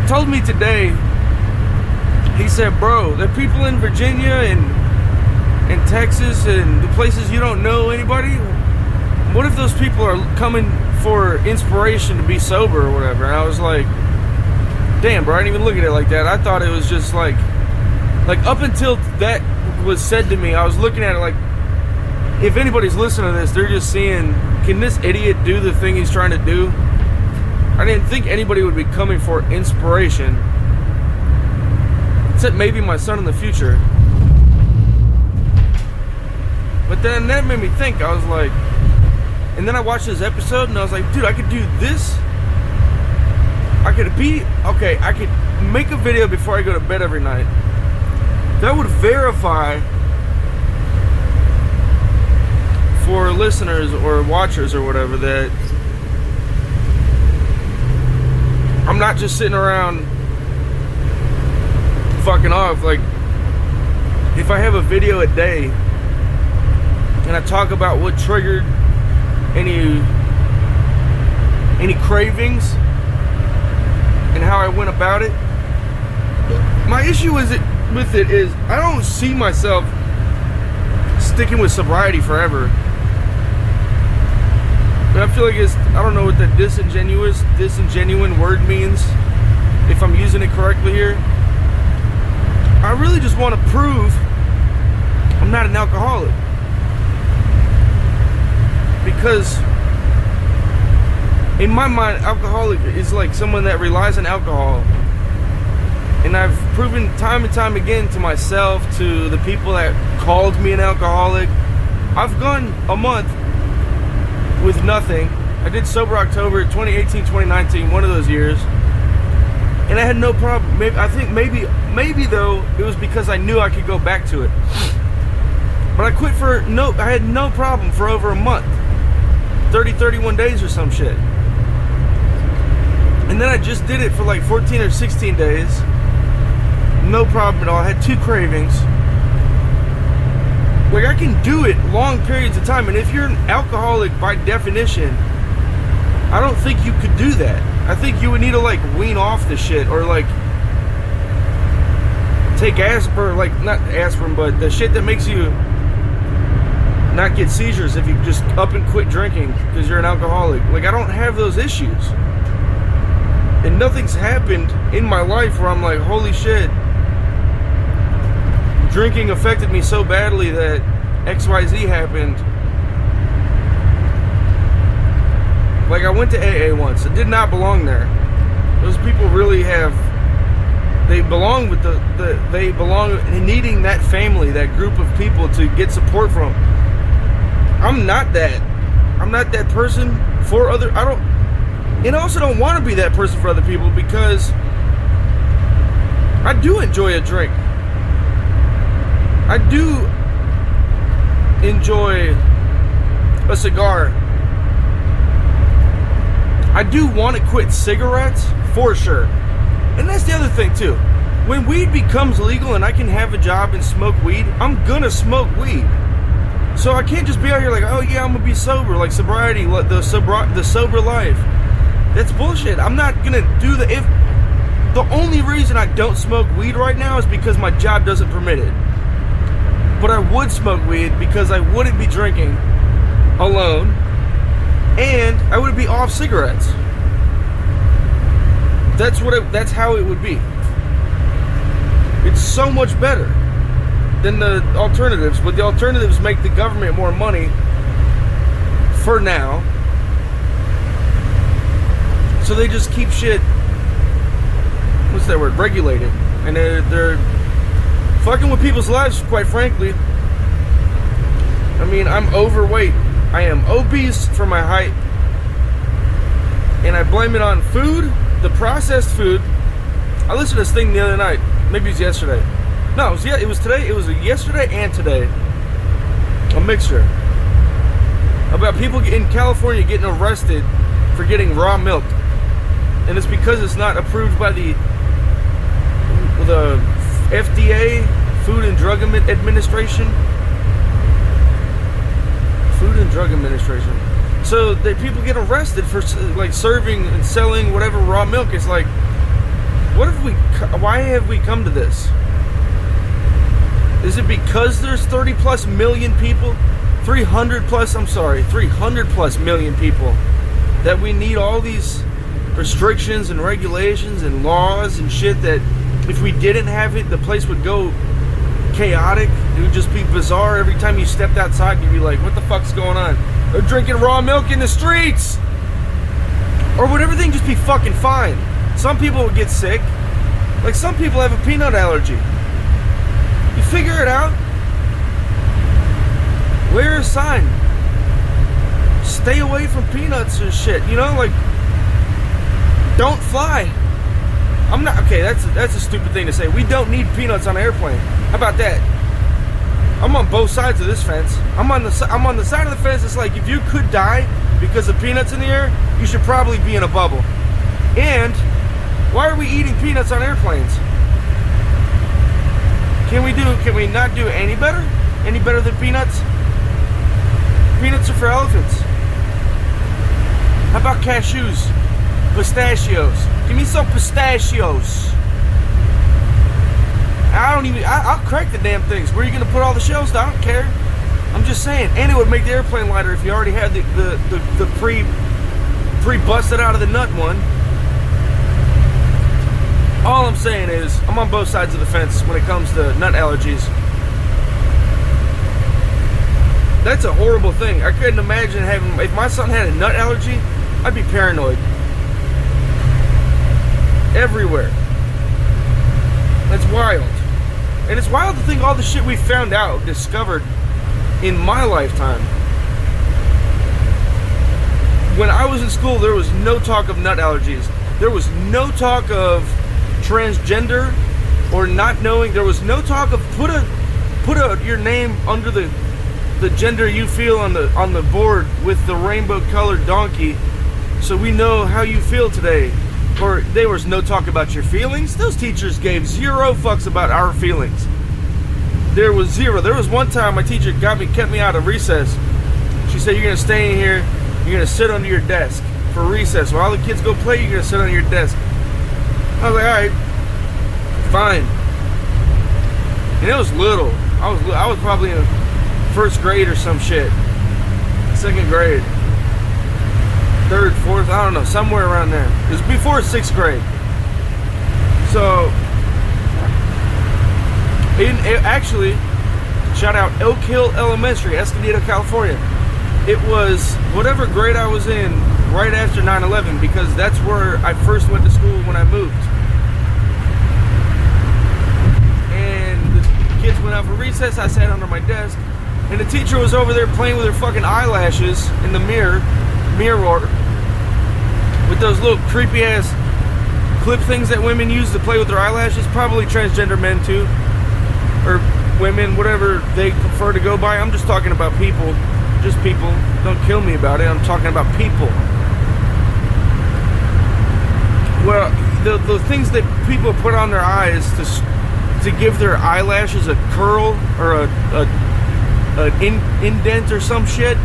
told me today, he said, bro, the people in Virginia and Texas and the places you don't know anybody, what if those people are coming for inspiration to be sober or whatever? And I was like, damn, bro, I didn't even look at it like that. I thought it was just like up until that was said to me, I was looking at it like, if anybody's listening to this, they're just seeing, can this idiot do the thing he's trying to do? I didn't think anybody would be coming for inspiration, except maybe my son in the future. But then that made me think. I was like, and then I watched this episode and I was like, dude, I could do this. I could make a video before I go to bed every night that would verify for listeners or watchers or whatever that I'm not just sitting around fucking off. Like, if I have a video a day and I talk about what triggered any cravings and how I went about it, my issue with it is I don't see myself sticking with sobriety forever. But I feel like I don't know what that disingenuine word means, if I'm using it correctly here. I really just want to prove I'm not an alcoholic. Because in my mind, alcoholic is like someone that relies on alcohol. And I've proven time and time again to myself, to the people that called me an alcoholic, I've gone a month with nothing. I did Sober October 2018, 2019, one of those years. And I had no problem. Maybe though, it was because I knew I could go back to it. But I quit I had no problem for over a month. 31 days or some shit. And then I just did it for like 14 or 16 days. No problem at all. I had 2 cravings. Like, I can do it long periods of time. And if you're an alcoholic by definition, I don't think you could do that. I think you would need to like wean off the shit, or like take aspirin, like not aspirin, but the shit that makes you not get seizures if you just up and quit drinking because you're an alcoholic. Like, I don't have those issues. And nothing's happened in my life where I'm like, holy shit, drinking affected me so badly that XYZ happened. Like, I went to AA once. I did not belong there. Those people really they belong with they belong in needing that family, that group of people to get support from. I'm not that person for other, and I also don't want to be that person for other people, because I do enjoy a drink. I do enjoy a cigar. I do want to quit cigarettes, for sure. And that's the other thing, too. When weed becomes legal and I can have a job and smoke weed, I'm gonna smoke weed. So I can't just be out here like, oh yeah, I'm gonna be sober, like sobriety, the sober life. That's bullshit. I'm not gonna do that. If the only reason I don't smoke weed right now is because my job doesn't permit it. But I would smoke weed because I wouldn't be drinking alone, and I would be off cigarettes. That's how it would be. It's so much better than the alternatives, but the alternatives make the government more money for now. So they just keep shit, what's that word, regulated. And they're fucking with people's lives, quite frankly. I mean, I'm overweight. I am obese for my height. And I blame it on food, the processed food. I listened to this thing the other night. Maybe it was yesterday. No, it was today. It was yesterday and today. A mixture. About people in California getting arrested for getting raw milk. And it's because it's not approved by the FDA, Food and Drug Administration. Food and Drug Administration. So people get arrested for like serving and selling whatever raw milk. It's like, why have we come to this? Is it because there's 30 plus million people? 300 plus million people that we need all these restrictions and regulations and laws and shit that if we didn't have it, the place would go chaotic. It would just be bizarre. Every time you stepped outside, you'd be like, what the fuck's going on? They're drinking raw milk in the streets! Or would everything just be fucking fine? Some people would get sick. Like some people have a peanut allergy. You figure it out. Wear a sign. Stay away from peanuts and shit. You know, like, don't fly. I'm not, okay, that's a stupid thing to say. We don't need peanuts on an airplane. How about that? I'm on both sides of this fence. I'm on the side of the fence. It's like, if you could die because of peanuts in the air, you should probably be in a bubble. And why are we eating peanuts on airplanes? Can we not do any better? Any better than peanuts? Peanuts are for elephants. How about cashews? Pistachios. Give me some pistachios. I'll crack the damn things. Where are you gonna put all the shells? I don't care. I'm just saying. And it would make the airplane lighter if you already had the pre-busted out of the nut one. All I'm saying is, I'm on both sides of the fence when it comes to nut allergies. That's a horrible thing. I couldn't imagine if my son had a nut allergy, I'd be paranoid. Everywhere. That's wild. And it's wild to think all the shit we found out, discovered in my lifetime. When I was in school, there was no talk of nut allergies. There was no talk of transgender or not knowing. There was no talk of put your name under the gender you feel on the board with the rainbow colored donkey, so we know how you feel today. Or there was no talk about your feelings. Those teachers gave zero fucks about our feelings. There was zero. There was one time my teacher kept me out of recess. She said, you're gonna stay in here, you're gonna sit under your desk for recess. While all the kids go play, you're gonna sit under your desk. I was like, alright, fine. And it was little. I was probably in first grade or some shit. Second grade. Third, fourth, I don't know, somewhere around there. It was before 6th grade. So, actually, shout out Oak Hill Elementary, Escondido, California. It was whatever grade I was in right after 9/11, because that's where I first went to school when I moved. And the kids went out for recess, I sat under my desk, and the teacher was over there playing with her fucking eyelashes in the mirror, with those little creepy ass clip things that women use to play with their eyelashes. Probably transgender men too, or women, whatever they prefer to go by. I'm just talking about people, just people. Don't kill me about it. I'm talking about people. Well, the things that people put on their eyes to give their eyelashes a curl or an indent or some shit.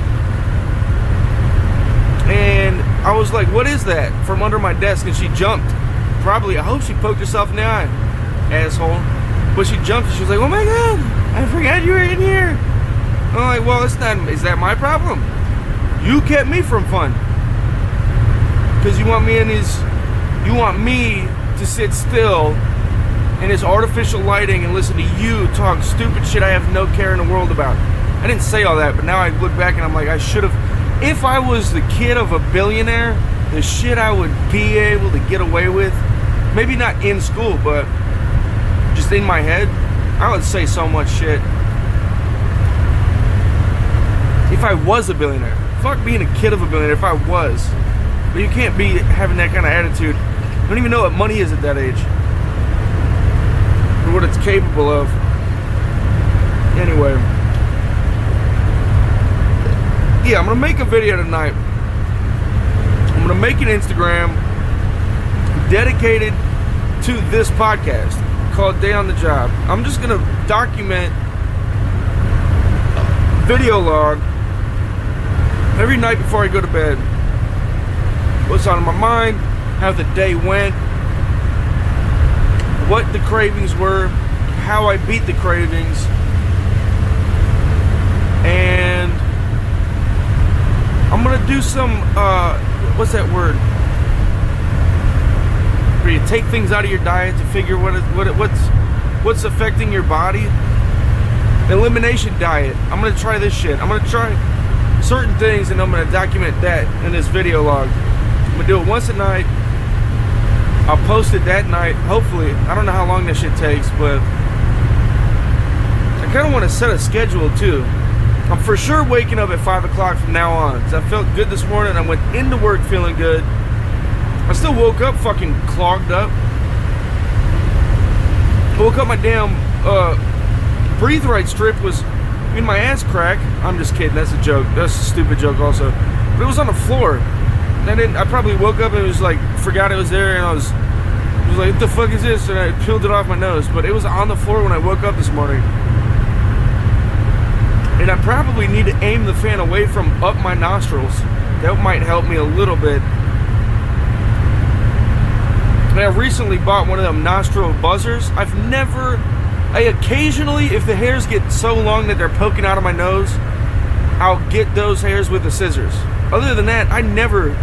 And I was like, what is that? From under my desk, and she jumped. Probably, I hope she poked herself in the eye, asshole. But she jumped and she was like, oh my god, I forgot you were in here. I'm like, well, is that my problem? You kept me from fun. Because you want me to sit still in this artificial lighting and listen to you talk stupid shit I have no care in the world about. I didn't say all that, but now I look back and I'm like, I should have. If I was the kid of a billionaire, the shit I would be able to get away with, maybe not in school, but just in my head, I would say so much shit. If I was a billionaire. Fuck being a kid of a billionaire if I was. But you can't be having that kind of attitude. You don't even know what money is at that age. Or what it's capable of. Anyway. Yeah, I'm going to make a video tonight. I'm going to make an Instagram dedicated to this podcast called Day on the Job. I'm just going to document, video log, every night before I go to bed. What's on my mind, how the day went, what the cravings were, how I beat the cravings, and I'm gonna do some, what's that word? Where you take things out of your diet to figure what's affecting your body. Elimination diet. I'm gonna try this shit. I'm gonna try certain things and I'm gonna document that in this video log. I'm gonna do it once a night. I'll post it that night, hopefully. I don't know how long that shit takes, but I kinda wanna set a schedule too. I'm for sure waking up at 5 o'clock from now on. Cause I felt good this morning. I went into work feeling good. I still woke up fucking clogged up. I woke up, my damn breathe right strip was in my ass crack. I'm just kidding, that's a joke. That's a stupid joke also. But it was on the floor. And I probably woke up and it was like, forgot it was there, and I was like, what the fuck is this? And I peeled it off my nose. But it was on the floor when I woke up this morning. And I probably need to aim the fan away from up my nostrils. That might help me a little bit. And I recently bought one of them nostril buzzers. I occasionally, if the hairs get so long that they're poking out of my nose, I'll get those hairs with the scissors. Other than that, I never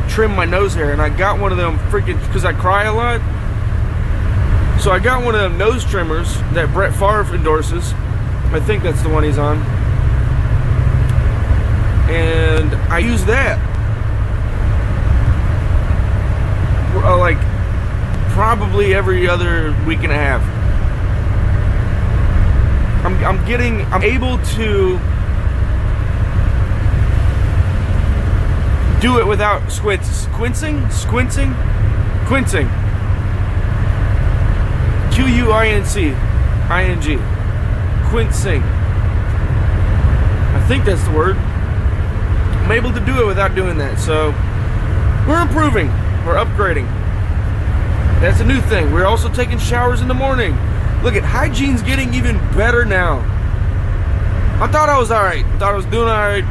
trim my nose hair. And I got one of them freaking, because I cry a lot. So I got one of them nose trimmers that Brett Favre endorses. I think that's the one he's on. And I use that. Like, probably every other week and a half. I'm able to do it without squinting. Quinting. Q-U-I-N-C-I-N-G. Quincing. I think that's the word. I'm able to do it without doing that. So we're improving. We're upgrading. That's a new thing. We're also taking showers in the morning. Look at hygiene's getting even better now. I thought I was alright. I thought I was doing alright.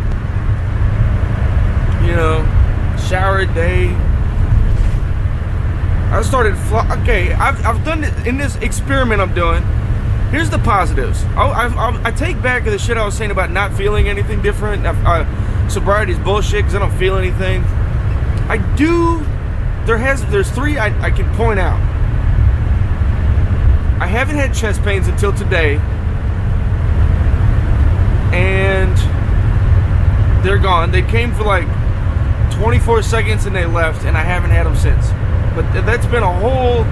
You know, shower a day. I started. Okay, I've done it in this experiment I'm doing. Here's the positives. I take back the shit I was saying about not feeling anything different. Sobriety is bullshit because I don't feel anything. I do. There's three I can point out. I haven't had chest pains until today, and they're gone. They came for like 24 seconds and they left, and I haven't had them since. But that's been a whole,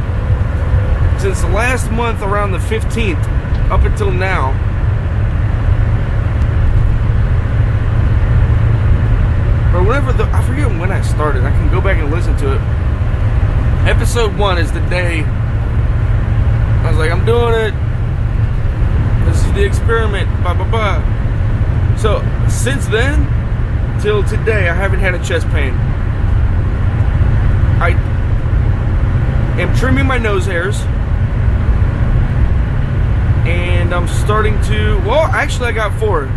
since the last month around the 15th up until now. Or whenever I forget when I started. I can go back and listen to it. Episode 1 is the day I was like, I'm doing it. This is the experiment. Blah, blah, blah. So, since then, till today, I haven't had a chest pain. I am trimming my nose hairs. And I'm starting to, well, actually I got 4.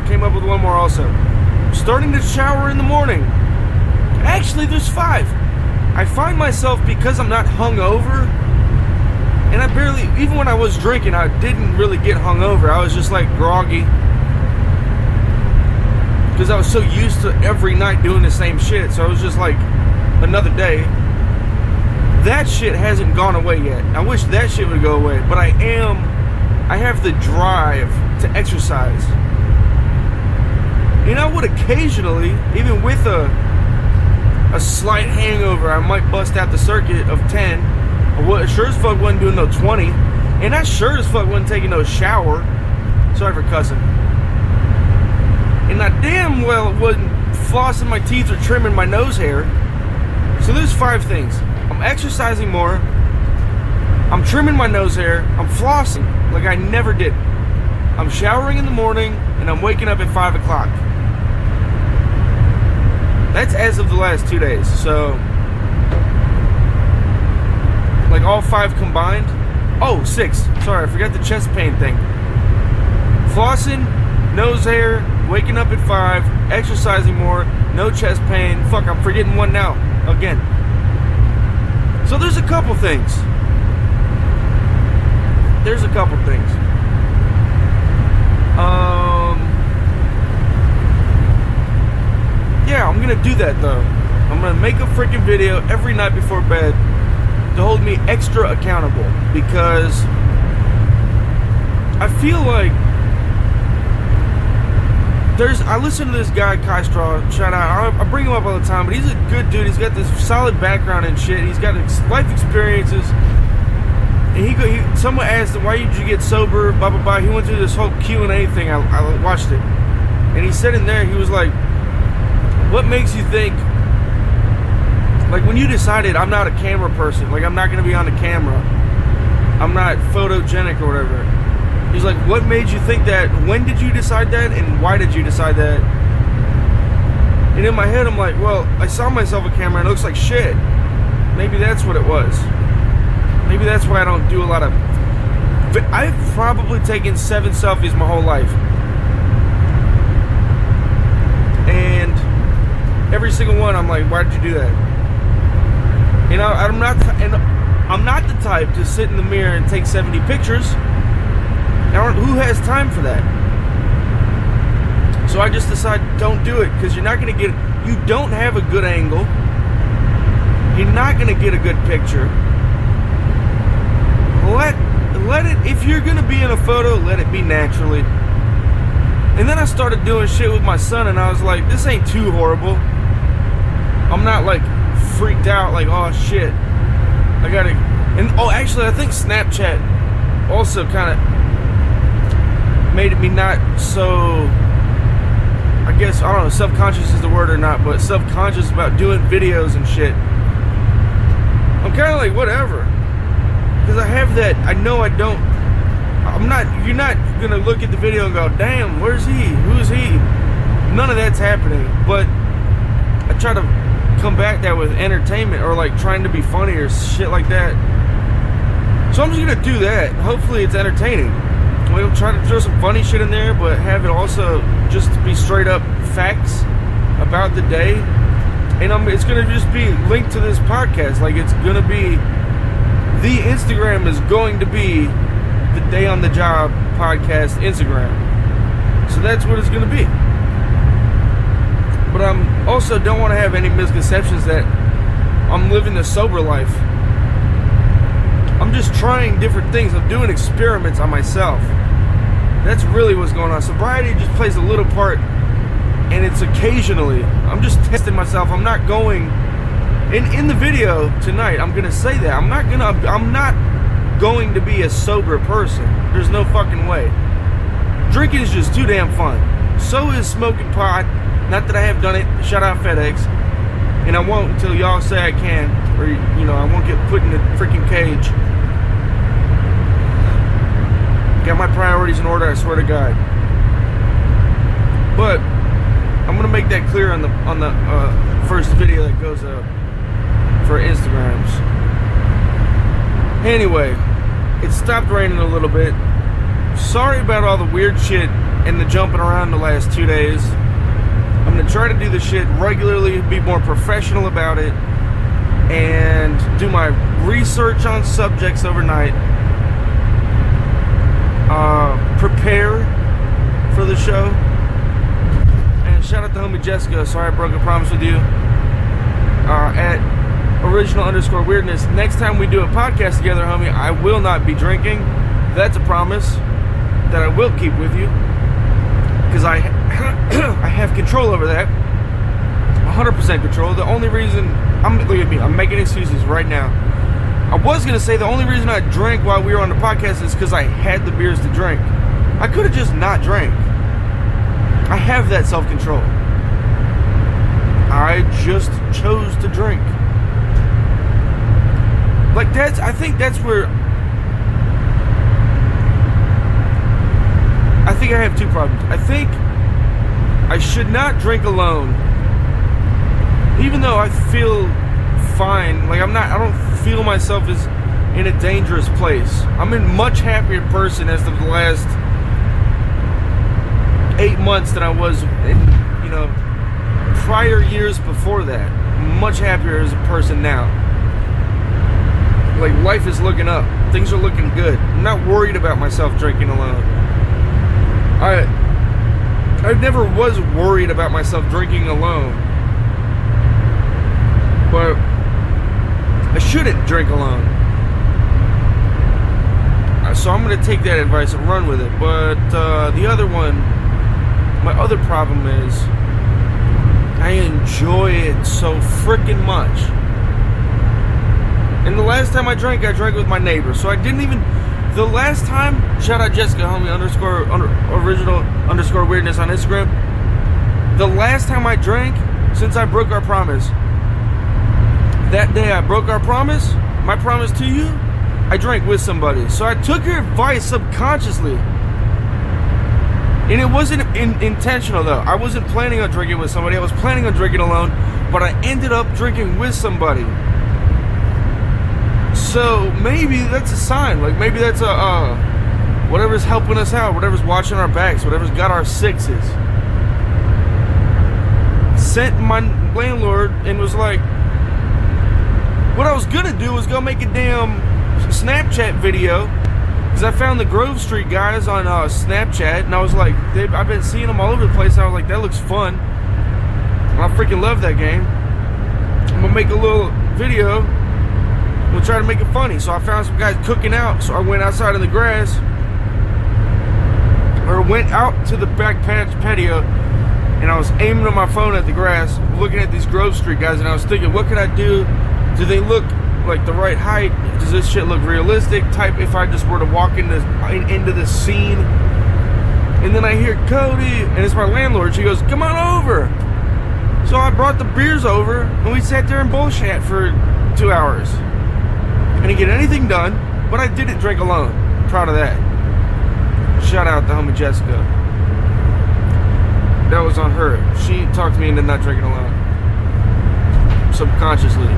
Came up with one more also. I'm starting to shower in the morning. Actually, there's 5. I find myself, because I'm not hungover, and I barely, even when I was drinking, I didn't really get hungover. I was just like groggy. Because I was so used to every night doing the same shit. So it was just like another day. that shit hasn't gone away yet. I wish that shit would go away, but I have the drive to exercise. And I would occasionally, even with a slight hangover, I might bust out the circuit of 10. I sure as fuck wasn't doing no 20. And I sure as fuck wasn't taking no shower. Sorry for cussing. And I damn well wasn't flossing my teeth or trimming my nose hair. So there's 5 things. I'm exercising more. I'm trimming my nose hair. I'm flossing like I never did. I'm showering in the morning, and I'm waking up at 5 o'clock. That's as of the last 2 days. So, like all 5 combined. Oh, 6. Sorry, I forgot the chest pain thing. Flossing, nose hair, waking up at 5, exercising more, no chest pain. Fuck, I'm forgetting one now. Again. So there's a couple things. Yeah, I'm gonna do that though. I'm gonna make a freaking video every night before bed to hold me extra accountable, because I feel like I listen to this guy, Kai Straw, shout out, I bring him up all the time, but he's a good dude. He's got this solid background and shit. He's got life experiences. And someone asked him, why did you get sober, blah, blah, blah. He went through this whole Q&A thing. I watched it. And he said in there, he was like, what makes you think, like when you decided I'm not a camera person, like I'm not going to be on the camera, I'm not photogenic or whatever. He's like, what made you think that? When did you decide that? And why did you decide that? And in my head, I'm like, well, I saw myself on camera and it looks like shit. Maybe that's what it was. Maybe that's why I don't do a lot of... I've probably taken 7 selfies my whole life. And every single one, I'm like, why did you do that? You know, I'm not the type to sit in the mirror and take 70 pictures. Who has time for that? So I just decided, don't do it, because you're not going to get... You don't have a good angle. You're not going to get a good picture. Let it, if you're gonna be in a photo, let it be naturally. And then I started doing shit with my son, and I was like, this ain't too horrible. I'm not like freaked out, like, oh shit, I gotta. And oh, actually, I think Snapchat also kind of made me not so, I guess, I don't know, self-conscious is the word or not, but self-conscious about doing videos and shit. I'm kind of like, whatever. Because I have that, I know I don't, you're not going to look at the video and go, damn, where's he? Who's he? None of that's happening. But I try to combat that with entertainment, or like trying to be funny or shit like that. So I'm just going to do that. Hopefully it's entertaining. We'll try to throw some funny shit in there, but have it also just be straight up facts about the day. And it's going to just be linked to this podcast. Like, it's going to be... The Instagram is going to be the Day on the Job podcast Instagram. So that's what it's going to be. But I also don't want to have any misconceptions that I'm living the sober life. I'm just trying different things. I'm doing experiments on myself. That's really what's going on. Sobriety just plays a little part, and it's occasionally. I'm just testing myself. I'm not going... In the video tonight, I'm gonna say that I'm not going to be a sober person. There's no fucking way. Drinking is just too damn fun. So is smoking pot. Not that I have done it. Shout out FedEx. And I won't until y'all say I can, or you know, I won't get put in the freaking cage. Got my priorities in order, I swear to God. But I'm gonna make that clear on the first video that goes up for Instagrams. Anyway, it stopped raining a little bit. Sorry about all the weird shit and the jumping around the last 2 days. I'm gonna try to do this shit regularly, be more professional about it, and do my research on subjects overnight. Prepare for the show. And shout out to homie Jessica. Sorry I broke a promise with you. At original_weirdness. Next time we do a podcast together, homie, I will not be drinking. That's a promise that I will keep with you, because I have control over that. 100% control. The only reason look at me, I'm making excuses right now. I was gonna say the only reason I drank while we were on the podcast is because I had the beers to drink. I could have just not drank. I have that self-control. I just chose to drink. Like I think that's where I think I have two problems. I think I should not drink alone, even though I feel fine. Like I don't feel myself as in a dangerous place. I'm a much happier person as of the last 8 months than I was in, prior years before that. I'm much happier as a person now. Like, life is looking up. Things are looking good. I'm not worried about myself drinking alone. I never was worried about myself drinking alone. But I shouldn't drink alone. So I'm going to take that advice and run with it. But the other one, my other problem is I enjoy it so freaking much. And the last time I drank with my neighbor. So I didn't even... The last time... Shout out Jessica, homie, original_weirdness on Instagram. The last time I drank since I broke our promise. That day I broke our promise. My promise to you. I drank with somebody. So I took your advice subconsciously. And it wasn't intentional, though. I wasn't planning on drinking with somebody. I was planning on drinking alone. But I ended up drinking with somebody. So maybe that's a sign. Like, maybe that's whatever's helping us out, whatever's watching our backs, whatever's got our sixes. Sent my landlord and was like, what I was gonna do was go make a damn Snapchat video, because I found the Grove Street guys on Snapchat, and I was like, I've been seeing them all over the place, and I was like, that looks fun. And I freaking love that game. I'm gonna make a little video. We'll try to make it funny. So I found some guys cooking out. So I went outside in the grass, or went out to the back patio, and I was aiming on my phone at the grass, looking at these Grove Street guys, and I was thinking, what can I do? Do they look like the right height? Does this shit look realistic? Type if I just were to walk into this scene. And then I hear Cody, and it's my landlord. She goes, come on over. So I brought the beers over, and we sat there and bullshit for 2 hours. I didn't get anything done, but I didn't drink alone. I'm proud of that. Shout out to homie Jessica. That was on her. She talked me into not drinking alone. Subconsciously.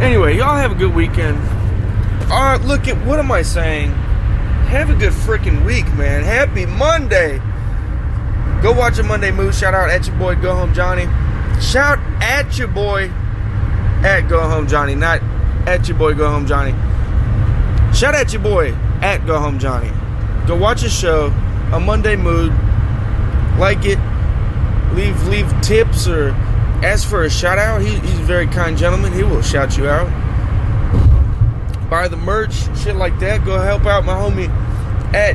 Anyway, y'all have a good weekend. Alright, look at, what am I saying? Have a good freaking week, man. Happy Monday. Go watch a Monday Moose. Shout out at your boy Go Home Johnny. Shout at your boy at Go Home Johnny, not at your boy Go Home Johnny. Shout at your boy at Go Home Johnny. Go watch his show, A Monday Mood. Like it. Leave tips or ask for a shout out. He's a very kind gentleman. He will shout you out. Buy the merch, shit like that. Go help out my homie at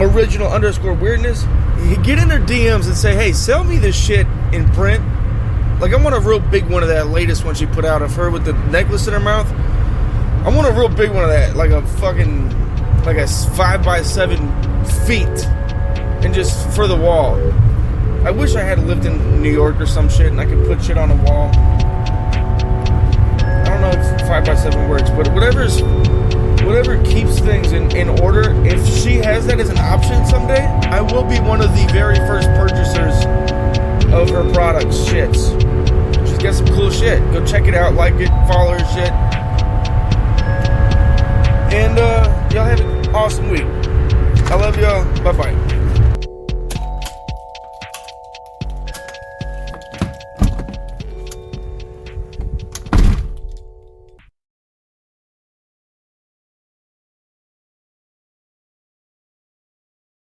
original_weirdness. Get in their DMs and say, hey, sell me this shit in print. Like, I want a real big one of that latest one she put out of her with the necklace in her mouth. I want a real big one of that, like a 5x7 feet, and just for the wall. I wish I had lived in New York or some shit and I could put shit on a wall. I don't know if 5x7 works, but whatever keeps things in order. If she has that as an option someday, I will be one of the very first purchasers of her products. Shits. She's got some cool shit. Go check it out, like it, follow her shit. And y'all have an awesome week. I love y'all. Bye-bye.